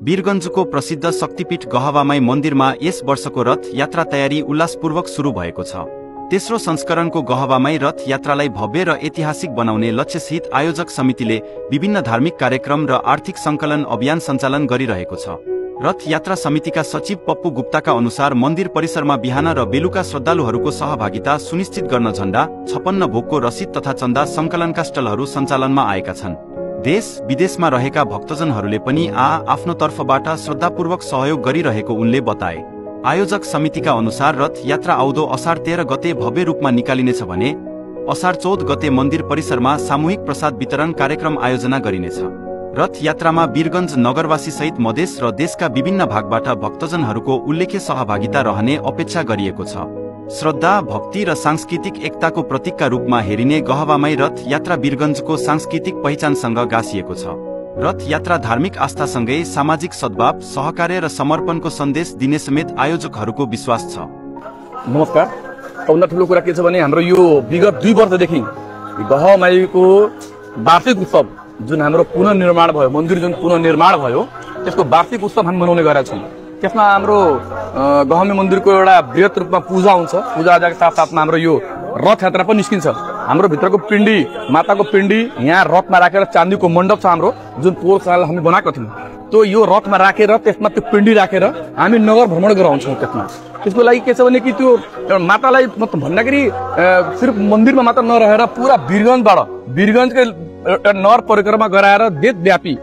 वीरगञ्जको प्रसिद्ध शक्तिपीठ गहवामाई मन्दिरमा यस वर्षको रथ यात्रा तयारी उल्लासपूर्वक सुरु भएको छ। तेस्रो संस्करणको गहवामाई रथ यात्रालाई भव्य र ऐतिहासिक बनाउने लक्ष्यसहित आयोजक समितिले विभिन्न धार्मिक कार्यक्रम र आर्थिक संकलन अभियान सञ्चालन गरिरहेको छ। रथ यात्रा समितिका सचिव पप्पू गुप्ताका अनुसार मन्दिर परिसरमा बिहान र बेलुका श्रद्धालुहरूको सहभागिता सुनिश्चित गर्न झण्डा 56 भोगको रसिद तथा चन्दा संकलनका स्टलहरू सञ्चालनमा आएका छन्। देश विदेशमा रहेका भक्तजनहरूले पनि आफ्नो तर्फबाट श्रद्धापूर्वक सहयोग गरिरहेको उनले बताए। आयोजक समितिका अनुसार रथ यात्रा आउँदो असार 13 गते भव्य रूपमा निकालिनेछ भने असार 14 गते मन्दिर परिसरमा सामूहिक प्रसाद वितरण कार्यक्रम आयोजना गरिनेछ। रथ यात्रामा वीरगञ्ज नगरवासी सहित मधेस र देशका विभिन्न भागबाट भक्तजनहरूको उल्लेख्य सहभागिता रहने अपेक्षा गरिएको छ। श्रद्धा, भक्ति र सांस्कृतिक एकताको प्रतीकका रूपमा हेरिने गहवामाई रथ यात्रा वीरगञ्जको सांस्कृतिक पहिचानसँग गाँसिएको छ। रथ यात्रा धार्मिक आस्थासँगै सामाजिक सद्भाव, सहकार्य र समर्पणको सन्देश दिने समेत आयोजकहरूको विश्वास छ। नमस्कार। सबभन्दा ठुलो कुरा के छ भने हाम्रो यो विगत 2 वर्षदेखि गहवामाईको वार्षिक उत्सव जुन हाम्रो पुनर्निर्माण भयो, मन्दिर जुन पुनर्निर्माण भयो त्यसको वार्षिक उत्सव हामी मनाउने गरेका छौँ। त्यसमा हाम्रो गहवामाई मन्दिरको एउटा वृहत रूपमा पूजा हुन्छ। पूजाआजाको साथसाथमा हाम्रो यो रथ यात्रा पनि निस्किन्छ। हाम्रो भित्रको पिण्डी, माताको पिण्डी यहाँ रथमा राखेर चाँदीको मण्डप छ हाम्रो, जुन पोहोर साल हामी बनाएको थियौँ। त्यो यो रथमा राखेर त्यसमा त्यो पिण्डी राखेर हामी नगर भ्रमण गराउँछौँ। त्यसको लागि के छ भने कि त्यो मातालाई भन्दाखेरि सिर्फ मन्दिरमा मात्र नरहेर पुरा वीरगञ्जकै एउटा नगर परिक्रमा गराएर देशव्यापी,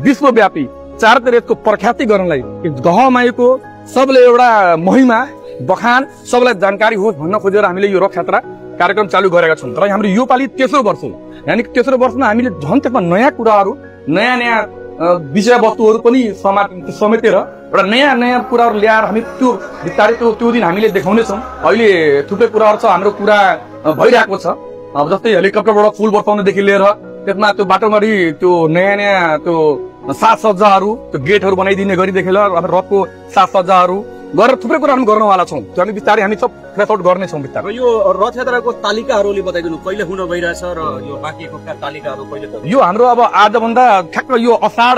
विश्वव्यापी चारतिर यसको प्रख्याति गर्नलाई गहवामाईको सबले एउटा महिमा बखान सबलाई जानकारी होस् भन्न खोजेर हामीले यो रथ यात्रा कार्यक्रम चालू गरेका छौँ। र हाम्रो यो पालि तेस्रो वर्ष हो। यानि तेस्रो वर्षमा हामीले झन् त्यसमा नयाँ कुराहरू, नयाँ विषयवस्तुहरू पनि समेटेर एउटा नयाँ कुराहरू ल्याएर हामी त्यो बिस्तारै त्यो दिन हामीले देखाउनेछौँ। अहिले थुप्रै कुराहरू छ, हाम्रो कुरा भइरहेको छ। अब जस्तै हेलिकप्टरबाट फुल बर्साउनदेखि लिएर त्यसमा त्यो बाटोभरि त्यो नयाँ त्यो साजसज्जाहरू, त्यो गेटहरू बनाइदिने गरिदेखि लिएर अब रथको साजसज्जाहरू गरेर थुप्रै कुराहरू गर्नवाला छौँ। त्यो हामी बिस्तारै हामी सब फ्रेस आउट गर्नेछौँ बिस्तारै। यो रथ यात्राको तालिकाहरूले बताइदिनु कहिले हुन गइरहेछ र यो बाँकी तालिकाहरू कहिले? यो हाम्रो अब आजभन्दा ठ्याक्क यो असार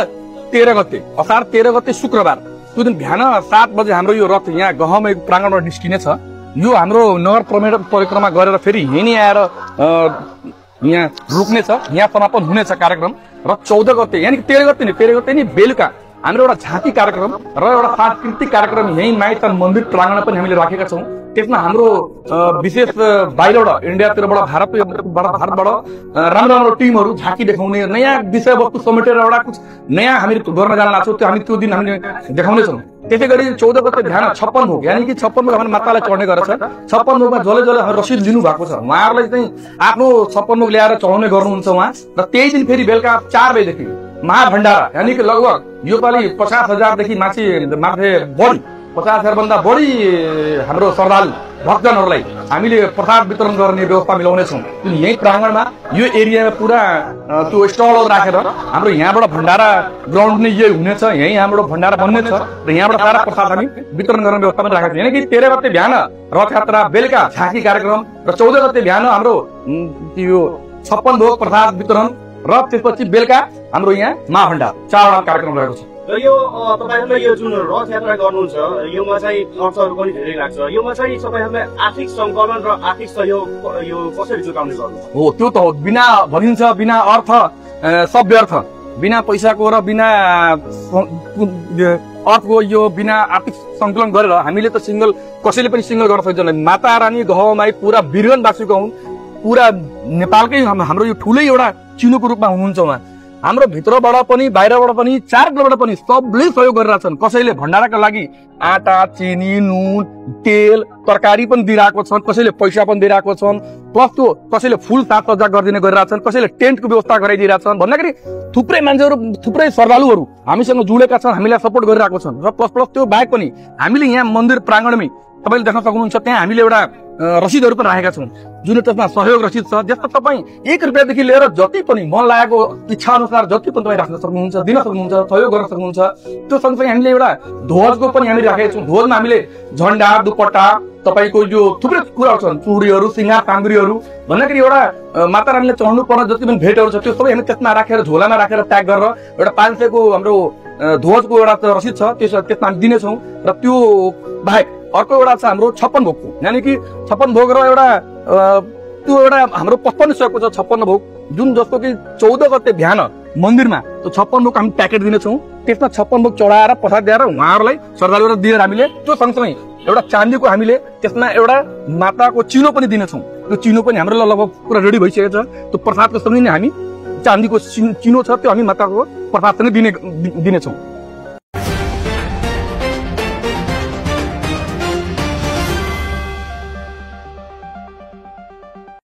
13 गते शुक्रबार त्यो दिन बिहान 7 बजे हाम्रो यो रथ यहाँ गहवामाई प्राङ्गणबाट निस्किनेछ। यो हाम्रो नगर परिक्रमा गरेर फेरि यहीँ नै आएर यहाँ रुक्नेछ, यहाँ समापन हुनेछ कार्यक्रम। र 14 गते यानि 13 गते नि बेलुका हाम्रो एउटा झाँकी कार्यक्रम र एउटा सांस्कृतिक कार्यक्रम यही माइतन मन्दिर प्राङ्गण पनि हामीले राखेका छौँ। त्यसमा हाम्रो विशेष बाहिरबाट इन्डियातिरबाट भारतबाट राम्रो टिमहरू झाँकी देखाउने, नयाँ विषयवस्तु समेटेर एउटा कुछ नयाँ हामी गर्न जान लाग्छौँ। त्यो हामी त्यो दिन हामीले देखाउनेछौँ। त्यसै गरी 14 गते बिहान 56 भोग यानि कि 56 भोग हामीले मातालाई चढ्ने गरेछ। 56 भोगमा जसले रसिद लिनु भएको छ उहाँहरूलाई चाहिँ आफ्नो 56 भोग ल्याएर चढाउने गर्नुहुन्छ उहाँ। र त्यही दिन फेरि बेलुका 4 बजेदेखि महाभण्डारा यानि कि लगभग यो पालि 50,000 देखि माथि बढी 50,000 भन्दा बढी हाम्रो श्रद्धालु भक्तजनहरूलाई हामीले प्रसाद वितरण गर्ने व्यवस्था मिलाउनेछौँ। यही प्राङ्गणमा यो एरियामा पुरा त्यो स्टलहरू राखेर हाम्रो यहाँबाट भण्डारा ग्राउन्ड नै यही हुनेछ। यही हाम्रो भण्डारा बन्नेछ र यहाँबाट सारा प्रसाद हामी वितरण गर्ने व्यवस्था पनि राखेको छ। यानि कि 13 गते बिहान रथ यात्रा, बेलुका झाँकी कार्यक्रम र 14 गते बिहान हाम्रो यो 56 भोग प्रसाद वितरण र त्यसपछि बेलुका हाम्रो यहाँ महाभण्डार 4वटा कार्यक्रम रहेको छ। र यो तपाईहरुले यो जुन रथ यात्रा गर्नुहुन्छ योमा चाहिँ खर्चहरू पनि धेरै लाग्छ। योमा चाहिँ तपाईहरुले आर्थिक संकलन र आर्थिक सहयोग यो कसरी जुटाउने गर्नुहुन्छ? हो, त्यो त हो। बिना भनिन्छ बिना अर्थ सब व्यर्थ। बिना पैसाको र बिना अर्थको यो बिना आर्थिक संकलन गरेर हामीले त कसैले पनि सिंगल गर्न सक्दैन। माता रानी गहवामाई पुरा वीरगञ्जवासीको हुन्, पुरा नेपालकै हाम्रो यो ठुलै एउटा चिनोको रूपमा हुनुहुन्छ उहाँ। हाम्रो भित्रबाट पनि बाहिरबाट पनि चारैतर्फबाट पनि सबले सहयोग गरिरहेछन्। कसैले भण्डाराका लागि आटा, चिनी, नुन, तेल, तरकारी पनि दिइरहेको छन्, कसैले पैसा पनि दिइरहेको छन्, प्लस त्यो कसैले फुल साजसज्जा गरिदिने गरिरहेछन्, कसैले टेन्टको व्यवस्था गराइदिइरहेछन्। भन्दाखेरि थुप्रै मान्छेहरू, थुप्रै श्रद्धालुहरू हामीसँग जुडेका छन्, हामीलाई सपोर्ट गरिरहेको छन्। र प्लस त्यो बाहेक पनि हामीले यहाँ मन्दिर प्राङ्गणमै तपाईँले देख्न सक्नुहुन्छ त्यहाँ हामीले एउटा रसिदहरू पनि राखेका छौँ जुन त्यसमा सहयोग रसिद छ। जस्तो तपाईँ 1 रुपियाँदेखि लिएर जति पनि मन लागेको इच्छा अनुसार जति पनि तपाईँ राख्न सक्नुहुन्छ, दिन सक्नुहुन्छ, सहयोग गर्न सक्नुहुन्छ। त्यो सँगसँगै हामीले एउटा ध्वजको पनि हामी राखेका छौँ। ध्वजमा हामीले झन्डा, दुपट्टा तपाईको यो थुप्रै कुराहरू छन्, चुडीहरू, सिंगार सामग्रीहरू भन्दाखेरि एउटा माता रानीले चढाउनु पर्ने जति पनि भेटहरू छ त्यो सबै हामी त्यसमा राखेर झोलामा राखेर प्याक गरेर एउटा 500 को हाम्रो ध्वजको एउटा रसिद छ त्यसमा हामी दिनेछौँ। र त्यो बाहेक अर्को एउटा छ हाम्रो 56 भोगको, यानि कि 56 भोग र एउटा त्यो एउटा हाम्रो 55 को छ 56 भोग, जुन जस्तो कि 14 गते बिहान मन्दिरमा त्यो 56 भोग हामी प्याकेट दिनेछौँ। त्यसमा 56 भोग चढाएर प्रसाद दिएर उहाँहरूलाई श्रद्धालुहरू दिएर हामीले त्यो सँगसँगै एउटा चाँदीको हामीले त्यसमा एउटा माताको चिनो पनि दिनेछौँ। त्यो चिनो पनि हाम्रो लगभग पुरा रेडी भइसकेको छ। त्यो प्रसादको सँगै नै हामी चाँदीको चिनो छ त्यो हामी माताको प्रसाद पनि दिनेछौँ।